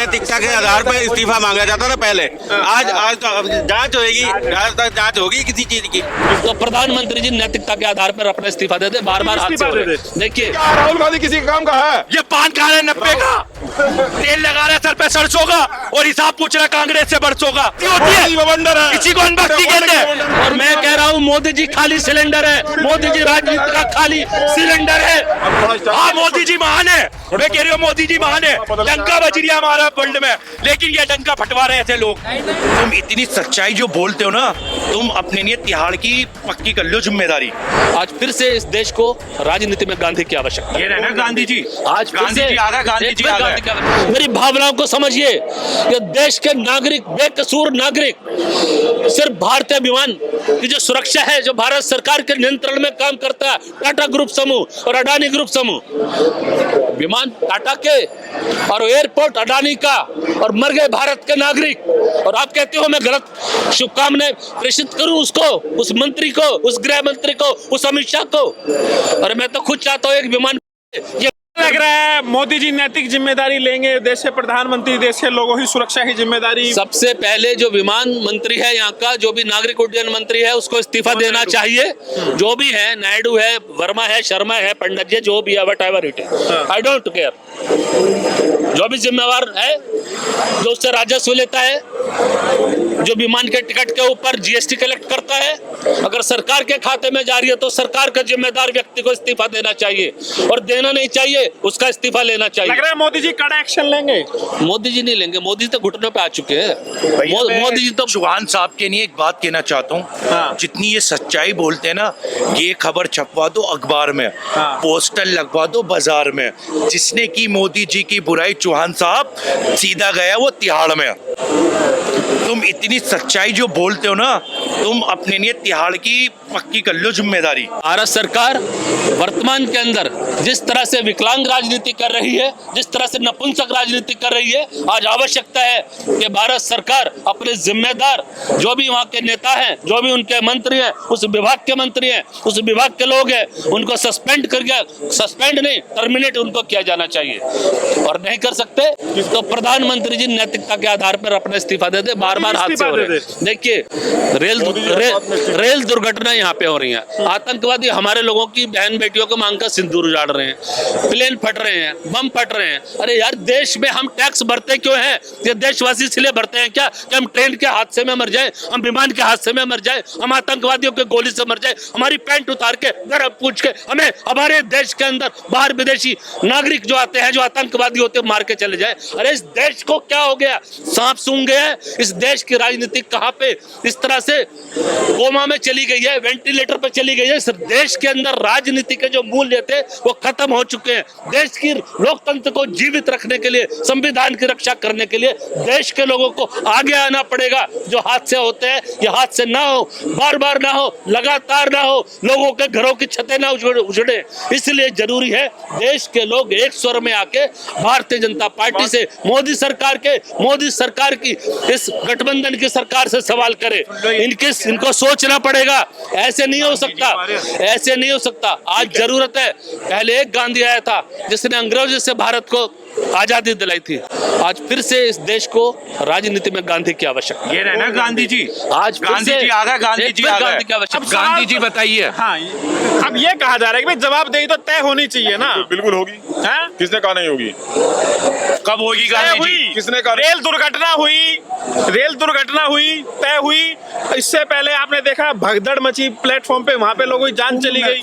नैतिकता के आधार पर इस्तीफा मांगा जाता था पहले। आज तो जांच होगी, जांच होगी किसी चीज की। तो प्रधानमंत्री जी नैतिकता के आधार पर अपना इस्तीफा दे दे, बार बार हाथ से देखिए। राहुल गांधी किसी काम का है? ये पान खा रहे 90 का, तेल लगा रहे सर पे सरसों का, और हिसाब पूछ रहा कांग्रेस से बरसों का। किसी को अनभक्ति कहते हैं। और मैं कह रहा हूँ मोदी जी खाली सिलेंडर है, मोदी जी राजनीति का खाली सिलेंडर है। हाँ, मोदी जी महान है, मैं कह रही हूँ मोदी जी महान है। डंका बज रहा हमारा वर्ल्ड में, लेकिन ये डंका फटवा रहे थे लोग। तुम इतनी सच्चाई जो बोलते हो ना, तुम अपने लिए तिहाड़ की पक्की कर लो जिम्मेदारी। आज फिर से इस देश को राजनीति में गांधी की आवश्यकता है। ये रहना गांधी जी, आज गांधी जी आ गए, गांधी जी आ गए। मेरी भावनाओं को समझिए कि देश के नागरिक, बेकसूर नागरिक, सिर्फ भारतीय विमान की जो सुरक्षा है, जो भारत सरकार के नियंत्रण में काम करता है, टाटा ग्रुप समूह और अडानी ग्रुप समूह, विमान टाटा के और एयरपोर्ट अडानी का, और मर गए भारत के नागरिक। और आप कहते हो मैं गलत शुभकामनाएं प्रेषित करूं उसको, उस मंत्री को, उस गृह मंत्री को, उस अमित शाह को। और मैं तो खुद चाहता हूं एक विमान। ये लग रहा है मोदी जी नैतिक जिम्मेदारी लेंगे, देश के प्रधानमंत्री, देश के लोगों की सुरक्षा की जिम्मेदारी। सबसे पहले जो विमान मंत्री है यहाँ का, जो भी नागरिक उड्डयन मंत्री है, उसको इस्तीफा देना चाहिए। जो भी है, नायडू है, वर्मा है, शर्मा है, पंडित जी, जो भी है, what ever it is, I don't care. जो भी जिम्मेवार है, जो उससे राजस्व लेता है, जो विमान के टिकट के ऊपर जीएसटी कलेक्ट करता है, अगर सरकार के खाते में जा रही है तो सरकार के जिम्मेदार व्यक्ति को इस्तीफा देना चाहिए, और देना नहीं चाहिए, उसका इस्तीफा लेना चाहिए। लग रहा है मोदी जी कड़ा एक्शन लेंगे। मोदी जी नहीं लेंगे, मोदी तो घुटनों पे आ चुके हैं। मोदी जी तो चौहान साहब के लिए एक बात कहना चाहता हूँ, जितनी ये सच्चाई बोलते हैं ना, ये खबर छपवा दो अखबार में, पोस्टर लगवा दो बाजार में। जिसने की मोदी जी की बुराई चौहान साहब, सीधा गया वो तिहाड़ में। तुम इतनी सच्चाई जो बोलते हो ना, तुम अपने लिए तिहाड़ की पक्की कर लो जिम्मेदारी। भारत सरकार वर्तमान के अंदर जिस तरह से विकलांग राजनीति कर रही है, जिस तरह से नपुंसक राजनीति कर रही है, आज आवश्यकता है कि भारत सरकार अपने जिम्मेदार जो भी वहाँ के नेता हैं, जो भी उनके मंत्री हैं, उस विभाग के मंत्री हैं, उस विभाग के लोग हैं, उनको सस्पेंड करके, सस्पेंड नहीं, टर्मिनेट उनको किया जाना चाहिए। और नहीं कर सकते तो प्रधानमंत्री जी नैतिकता के आधार पर अपना इस्तीफा दे दे, बार बार हाथ से हो रहे हैं। देखिए, रेल दुर्घटना यहाँ पे हो रही है, आतंकवादी हमारे लोगों की बहन बेटियों को मांगकर सिंदूर उजाड़ रहे हैं, प्लेन फट रहे हैं, बम फट रहे हैं। अरे यार, देश में हम टैक्स भरते क्यों हैं? ये देशवासी इसलिए भरते हैं क्या कि हम ट्रेन के हादसे में मर जाए, हम विमान के हादसे में मर जाए, हम आतंकवादियों के गोली से मर जाए, हमारी पैंट उतार के, घर पूछ के हमें हमारे देश के अंदर बाहर विदेशी नागरिक जो आते हैं, जो आतंकवादी होते हैं, मार के चले जाए? अरे इस देश को क्या हो गया? सांप सूंघ गया है? इस देश की राजनीति कहाँ पे इस तरह से कोमा में चली गई है, वेंटिलेटर पर चली गई है। इस देश के अंदर राजनीति के जो मूल्य थे वो खत्म हो चुके हैं। देश की लोकतंत्र को जीवित रखने के लिए, संविधान की रक्षा करने के लिए देश के लोगों को आगे आना पड़ेगा। जो हादसे होते हैं, ये हादसे ना हो, बार बार ना हो, लगातार ना हो, लोगों के घरों की छतें ना उजड़े। इसलिए जरूरी है देश के लोग एक स्वर में आके भारतीय जनता पार्टी से, मोदी सरकार की इस गठबंधन की सरकार से सवाल करे। इनको सोचना पड़ेगा। ऐसे नहीं हो सकता, ऐसे नहीं हो सकता। आज जरूरत है, पहले एक गांधी आया था जिसने अंग्रेजों से भारत को आजादी दिलाई थी। आज फिर से इस देश को राजनीति में गांधी की आवश्यकता है। ये रहना गांधी जी, आज गांधी जी आ गए, गांधी जी आ गए। अब गांधी जी बताइए। हाँ, अब ये कहा जा रहा है कि भाई जवाबदेही तो तय होनी चाहिए ना। बिल्कुल होगी। किसने कहा नहीं होगी? कब होगी गांधी जी? किसने कहा? रेल दुर्घटना हुई, तय हुई। इससे पहले आपने देखा भगदड़ मची प्लेटफॉर्म पे, वहाँ पे लोगों की जान चली गई।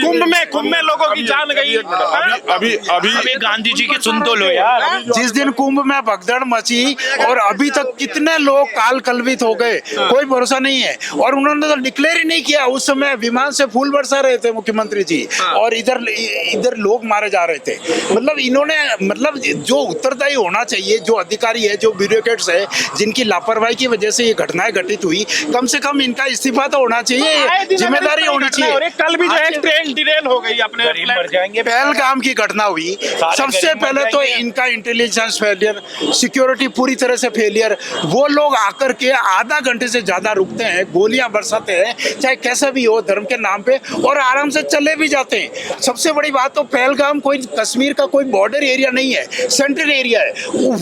कुंभ में लोगों की जान गई। अभी गांधी जी की सुन तो लो यार। जिस दिन कुंभ में भगदड़ मची और अभी तक कितने लोग काल कलवित हो गए, कोई भरोसा नहीं है। और उन्होंने तो डिक्लेयर ही नहीं किया। उस समय विमान से फूल बरसा रहे थे मुख्यमंत्री जी, और इधर लोग मारे जा रहे थे। मतलब इन्होंने, मतलब जो उत्तरदायी होना चाहिए, जो अधिकारी है, जो ब्यूरोक्रेट्स है, जिनकी लापरवाही की वजह से ये घटनाएं घटित हुई, कम से कम इनका इस्तीफा तो होना चाहिए, जिम्मेदारी होनी चाहिए। कल भी जो है ट्रेन डिरेल हो गई अपने पहलगाम की घटना हुई, सबसे सबसे पहले तो इनका इंटेलिजेंस फेलियर, सिक्योरिटी पूरी तरह से फेलियर। वो लोग आकर के आधा घंटे से ज्यादा रुकते हैं, गोलियां बरसाते हैं, चाहे कैसा भी हो धर्म के नाम पे, और आराम से चले भी जाते हैं। सबसे बड़ी बात तो पहलगाम कोई कश्मीर का कोई बॉर्डर एरिया नहीं है, सेंट्रल एरिया है।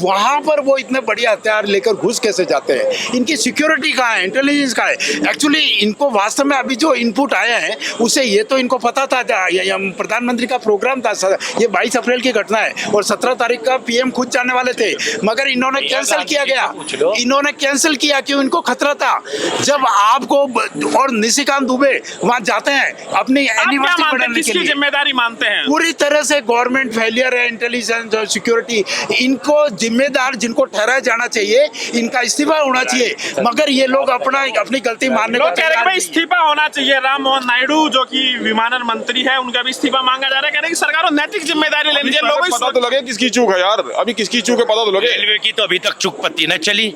वहां पर वो इतने बढ़िया हथियार लेकर घुस कैसे जाते हैं? इनकी सिक्योरिटी कहाँ है, इंटेलिजेंस कहाँ है? एक्चुअली इनको वास्तव में अभी जो इनपुट आया है उसे ये तो इनको पता था, प्रधानमंत्री का प्रोग्राम था, ये 22 अप्रैल की घटना है और 17 तारीख का पीएम खुद जाने वाले थे, मगर इन्होंने कैंसिल किया गया। इन्होंने कैंसिल किया क्यों? इनको खतरा था। जब आपको और निशिकांत दुबे वहां जाते हैं अपनी एनिवर्सरी बनाने के लिए, जिम्मेदारी मानते हैं? पूरी तरह से गवर्नमेंट फेलियर है, इंटेलिजेंस और सिक्योरिटी। इनको जिम्मेदार जिनको ठहराया जाना चाहिए, इनका इस्तीफा होना चाहिए, मगर ये लोग अपनी गलती मानने को कह रहे हैं भाई इस्तीफा होना चाहिए। राम मोहन नायडू जो कि विमानन मंत्री है, उनका भी इस्तीफा मांगा जा रहा है। कह रहे हैं कि सरकार को नैतिक जिम्मेदारी लेनी चाहिए। लोगों पता तो लगे किसकी चूक है यार, अभी किसकी चूक है पता तो लगे। रेलवे की तो अभी तक चूक पत्ती न चली।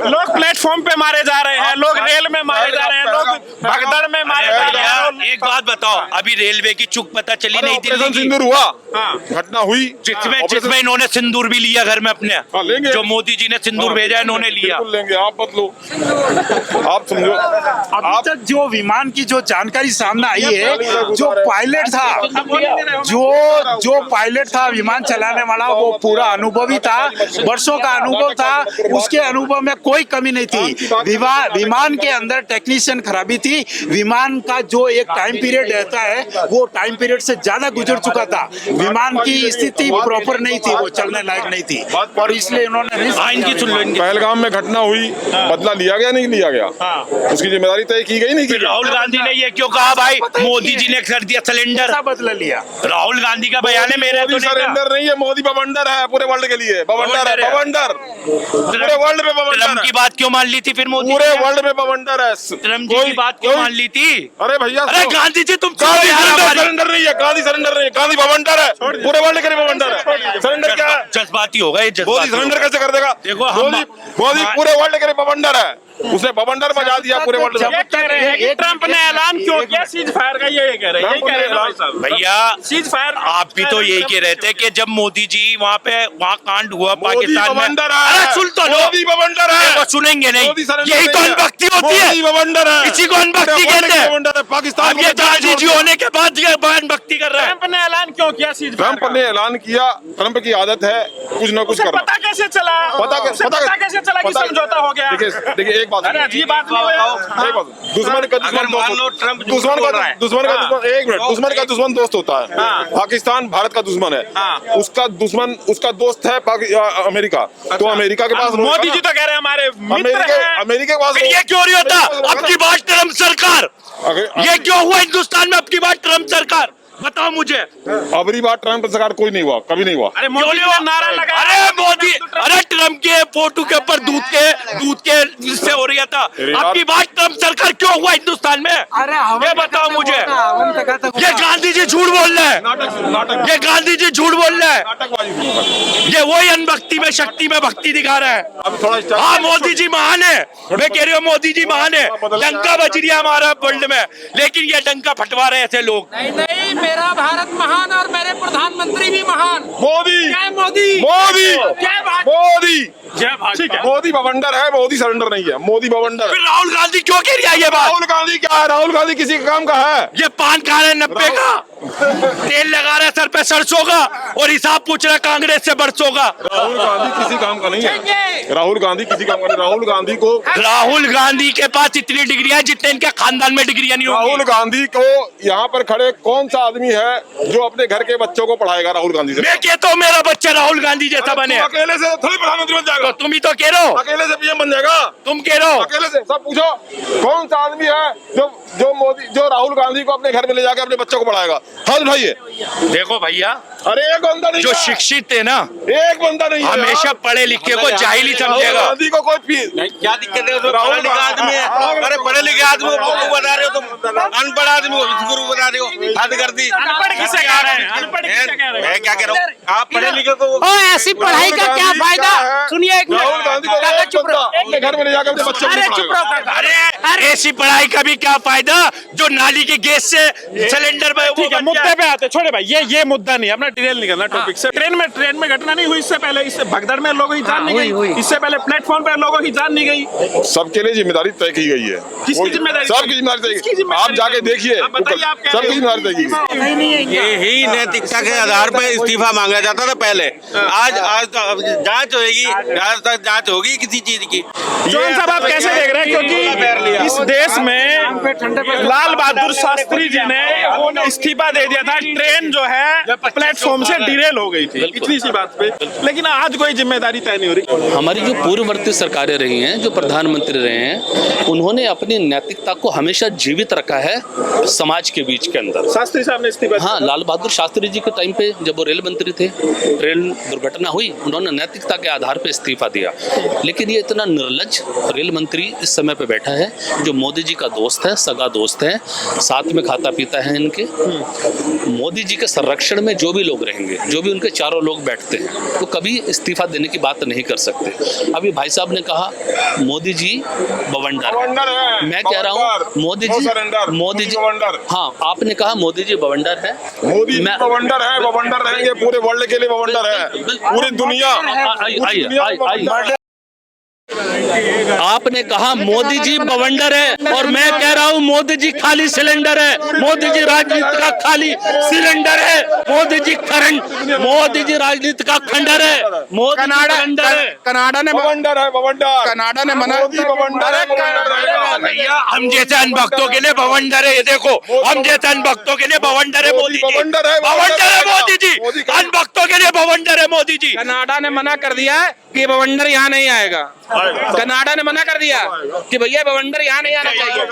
लोग प्लेटफॉर्म पे मारे जा रहे हैं, लोग रेल में मारे जा रहे हैं, लोग भगदड़ में मारे जा रहे हैं। एक बात बताओ, अभी रेलवे की चूक पता चली नहीं दिल्ली ऑपरेशन की, सिंदूर हुआ, घटना हुई, जिसमें इन्होंने सिंदूर भी लिया घर में अपने, लेंगे। जो मोदी जी ने सिंदूर भेजा इन्होंने लिया। बिल्कुल लेंगे, आप मत लो, आप समझो। अभी तक जो विमान की जो जानकारी सामने आई है, जो पायलट था, जो पायलट था विमान चलाने वाला, वो पूरा अनुभवी था, वर्षों का अनुभव था, उसके अनुभव में कोई कमी नहीं थी। विमान के अंदर टेक्नीशियन खराबी थी। विमान का जो एक टाइम पीरियड रहता है, वो टाइम पीरियड से ज्यादा गुजर चुका था। विमान की स्थिति प्रॉपर नहीं थी, वो चलने लायक नहीं थी, और इसलिए इन्होंने पहलगाम में घटना हुई, बदला लिया गया नहीं लिया गया, उसकी जिम्मेदारी तय की गई नहीं की? राहुल गांधी ने ये क्यों कहा भाई मोदी जी ने कर दिया सिलेंडर? बदला लिया राहुल गांधी का बयान है, मेरे तो सरेंडर नहीं है, मोदी बवंडर है पूरे वर्ल्ड के लिए, बवंडर है, बवंडर पूरे वर्ल्ड में बवंडर। ट्रम्प की बात क्यों मान ली थी फिर मोदी? पूरे वर्ल्ड में बवंडर है। ट्रम्प जी की बात क्यों मान ली थी? अरे भैया, अरे गांधी जी तुम गांधी सरेंडर नहीं है, गांधी सरेंडर नहीं है, गांधी बवंडर है, पूरे वर्ल्ड के लिए बवंडर है। सरेंडर क्या है? जज्बाती होगा ये, मोदी सरेंडर कैसे कर देगा? देखो मोदी पूरे वर्ल्ड के लिए बवंडर है, उसने बवंडर बजा दिया पूरे वर्ल्ड में। ये कह रहे हैं कि ट्रम्प ने ऐलान क्यों किया सीज फायर का? ये कह रहे हैं भैया, सीज फायर। आप भी तो यही कह रहे थे कि जब मोदी जी वहाँ कांड हुआ पाकिस्तान में, अरे सुन तो लो, मोदी बवंडर है, वो सुनेंगे नहीं, यही तो अनभक्ति होती है, मोदी बवंडर है, इसी को अनभक्ति कहते हैं। पाकिस्तान अब ये गांधी जी होने के बाद ये अनभक्ति कर रहे हैं। ट्रम्प ने ऐलान क्यों किया सीज फायर? ट्रम्प ने ऐलान किया, ट्रम्प की आदत है कुछ न कुछ करना। पता कैसे चला? पता कैसे चला कि समझौता हो गया? देखिए एक बात, अजीब बात नहीं है। दुश्मन का दुश्मन दोस्त होता है। पाकिस्तान भारत का दुश्मन है, उसका दुश्मन उसका दोस्त है अमेरिका। तो अमेरिका के पास मोदी जी तो कह रहे हैं हमारे मित्र हैं। अमेरिका के पास ये क्यों नहीं होता? अब की बार ट्रम्प सरकार, ये क्यों हुआ हिंदुस्तान में अब की बार ट्रम्प सरकार? बताओ मुझे। अबरी बार ट्रम्प सरकार कोई नहीं हुआ, कभी नहीं हुआ। अरे मोदी ने नारा लगाया। अरे मोदी, अरे ट्रम्प के फोटो के ऊपर दूध के से हो रहा था। अब की बार ट्रम्प सरकार क्यों हुआ हिंदुस्तान में? ये बताओ मुझे। ये गांधी जी झूठ बोल रहे हैं, ये गांधी जी झूठ बोल रहे हैं, ये वही अनभक्ति में शक्ति में भक्ति दिखा रहे हैं। हाँ, मोदी जी महान है, मैं कह रही हूँ मोदी जी महान है, डंका बज रही है हमारा वर्ल्ड में, लेकिन ये डंका फटवा रहे ऐसे लोग। नहीं, मेरा भारत महान और मेरे प्रधानमंत्री भी महान। मोदी, जय मोदी, मोदी, जय भारत, मोदी, जय भाजपा। मोदी बवंडर है, मोदी सरेंडर नहीं है, मोदी बवंडर। फिर राहुल गांधी क्यों कह रही है ये बात? राहुल गांधी क्या है? राहुल गांधी किसी काम का है? ये पान खा रहे 90 का, तेल लगा रहे सर पे सरसों का, और हिसाब पूछ रहे कांग्रेस से बरसों का। राहुल गांधी किसी काम का नहीं है, राहुल गांधी किसी काम का नहीं। राहुल गांधी के पास इतनी डिग्री है जितने इनके खानदान में डिग्रियां नहीं होंगी। राहुल गांधी को यहाँ पर खड़े कौन सा आदमी है जो अपने घर के बच्चों को पढ़ाएगा राहुल गांधी से? मैं कहता हूँ मेरा बच्चा राहुल गांधी जैसा बने। अकेले से थोड़ी प्रधानमंत्री बन जाएगा। तो तुम ही तो कह रहे हो, अकेले से पीएम बन जाएगा। तुम कह रहे हो अकेले से। सब पूछो कौन सा आदमी है जो राहुल गांधी को अपने घर में ले जाकर अपने बच्चों को पढ़ाएगा? हाथ उठाइए। देखो भैया, अरे एक बंदा नहीं जो है। शिक्षित है ना, एक बंदा नहीं है। हमेशा पढ़े लिखे को जाहिल ही समझेगा। राहुल गांधी को कोई क्या दिक्कत है? राहुल आदमी है, अरे पढ़े लिखे आदमी को बता रहे हो तुम, अनपढ़ आदमी को गुरु बता रहे हो, हद कर दी। अनपढ़ किसे कह रहे हैं? अनपढ़ किसे कह रहे हैं? मैं क्या कह रहा हूँ, आप पढ़े लिखे को ऐसी पढ़ाई का क्या फायदा? सुनिए एक राहुल गांधी को मिनट, चुप रहो। अपने घर में ले जाकर अपने बच्चों को अरे नहीं चुप पढ़ाएगा। रहो काका। अरे ऐसी पढ़ाई का भी क्या फायदा जो नाली के गैस से सिलेंडर में ठीक है, मुद्दे पे आते, छोड़े भाई, ये मुद्दा नहीं, अपना डिटेल निकलना टॉपिक से। ट्रेन में घटना नहीं हुई इससे पहले, इससे भगदड़ में लोगों की जान नहीं गई, इससे पहले प्लेटफॉर्म पे लोगों की जान नहीं गई। सबके लिए जिम्मेदारी तय की गई है। किसकी जिम्मेदारी? सबकी जिम्मेदारी तय किसकी की। जिम्मेदारी आप जाके तय? देखिए, आप बताइए, आप कह रहे सबकी हो। जिम्मेदारी तय की। ये ही नैतिकता के आधार पर इस्तीफा मांगा जाता था पहले। आज तो जांच होगी, आज तक जांच होगी किसी चीज की। चौहान साहब, आप कैसे देख रहे हैं? क्योंकि इस देश में लाल बहादुर शास्त्री जी ने इस्तीफा दे दिया था, ट्रेन जो है प्लेटफॉर्म से डिरेल हो गई थी इतनी सी बात पे, लेकिन आज कोई जिम्मेदारी तय नहीं हो रही। हमारी जो पूर्ववर्ती सरकारें रही हैं, जो प्रधानमंत्री रहे हैं, उन्होंने अपनी नैतिकता को हमेशा जीवित रखा है समाज के बीच के अंदर। शास्त्री साहब ने इस्तीफा हाँ, लाल बहादुर शास्त्री जी के टाइम पे जब वो रेल मंत्री थे, रेल दुर्घटना हुई, उन्होंने नैतिकता के आधार पे इस्तीफा दिया। लेकिन ये इतना निर्लज रेल मंत्री इस समय पे बैठा है जो मोदी जी का दोस्त है, सगा दोस्त है, साथ में खाता पीता है इनके। मोदी जी के संरक्षण में जो भी लोग रहेंगे, जो भी उनके चारों लोग बैठते हैं, तो कभी इस्तीफा देने की बात नहीं कर सकते। अभी भाई साहब ने कहा मोदी जी बवंडर है। मैं कह रहा हूँ मोदी जी हाँ, आपने कहा मोदी जी बवंडर है। मोदी जी बवंडर है, बवंडर रहेंगे, पूरे वर्ल्ड के लिए बवंडर है, पूरी दुनिया। आइए, आपने कहा मोदी जी बवंडर है और मैं कह रहा हूँ मोदी जी खाली सिलेंडर है। मोदी जी राजनीति का खाली सिलेंडर है। मोदी जी राजनीति का खंडर है। मोदी खंडर है। कनाडा ने बवंडर है, बवंडर। कनाडा ने मना, मोदी बवंडर है, भैया हम जैसे अनभक्तों के लिए बवंडर है। ये देखो, हम जैसे अनभक्तों के लिए बवंडर है मोदी जी। बवंडर है मोदी जी। अनभक्तों के लिए बवंडर है मोदी जी। कनाडा ने मना कर दिया कि बवंडर यहाँ नहीं आएगा। कनाडा ने मना कर दिया कि भैया बवंडर यहाँ नहीं आना चाहिए,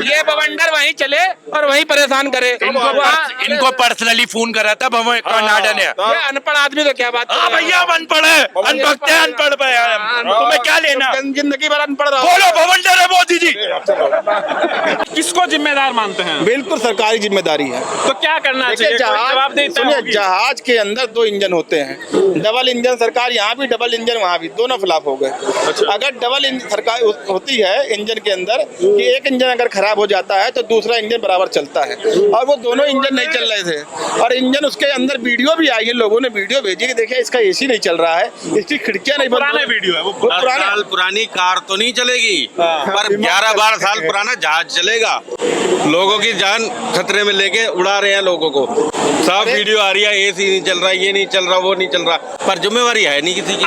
ये बवंडर वहीं चले और वहीं परेशान करे। इनको पर्सनली फोन करा था कनाडा ने। ये अनपढ़ आदमी तो क्या बात हाँ भैया, हम अनपढ़ है, अनभक्त है, अनपढ़ पे तुम्हें क्या लेना? जिंदगी भर अनपढ़ रहो। बोलो बवंडर है मोदी जी। किसको जिम्मेदार मानते हैं? बिल्कुल सरकारी जिम्मेदारी है। तो क्या करना चाहिए? सुनिए, जहाज के अंदर 2 इंजन होते हैं, डबल इंजन सरकार यहाँ भी, डबल इंजन वहाँ भी, दोनों फ्लॉप हो गए। अगर डबल सरकार होती है इंजन के अंदर कि एक इंजन अगर खराब हो जाता है तो दूसरा इंजन बराबर चलता है, और वो दोनों इंजन नहीं चल रहे थे। और इंजन उसके अंदर वीडियो भी आई है, लोगों ने वीडियो भेजी कि देखिए इसका एसी नहीं चल रहा है, इसकी खिड़कियां नहीं बंद। पुराने वीडियो है वो। 10 साल पुरानी कार तो नहीं चलेगी, पर 11-12 साल पुराना जहाज चलेगा। लोगों की जान खतरे में लेके उड़ा रहे हैं लोगों को। सब वीडियो आ रही है, एसी नहीं चल रहा, ये नहीं चल रहा, वो नहीं चल रहा, पर जिम्मेवारी है नहीं किसी की।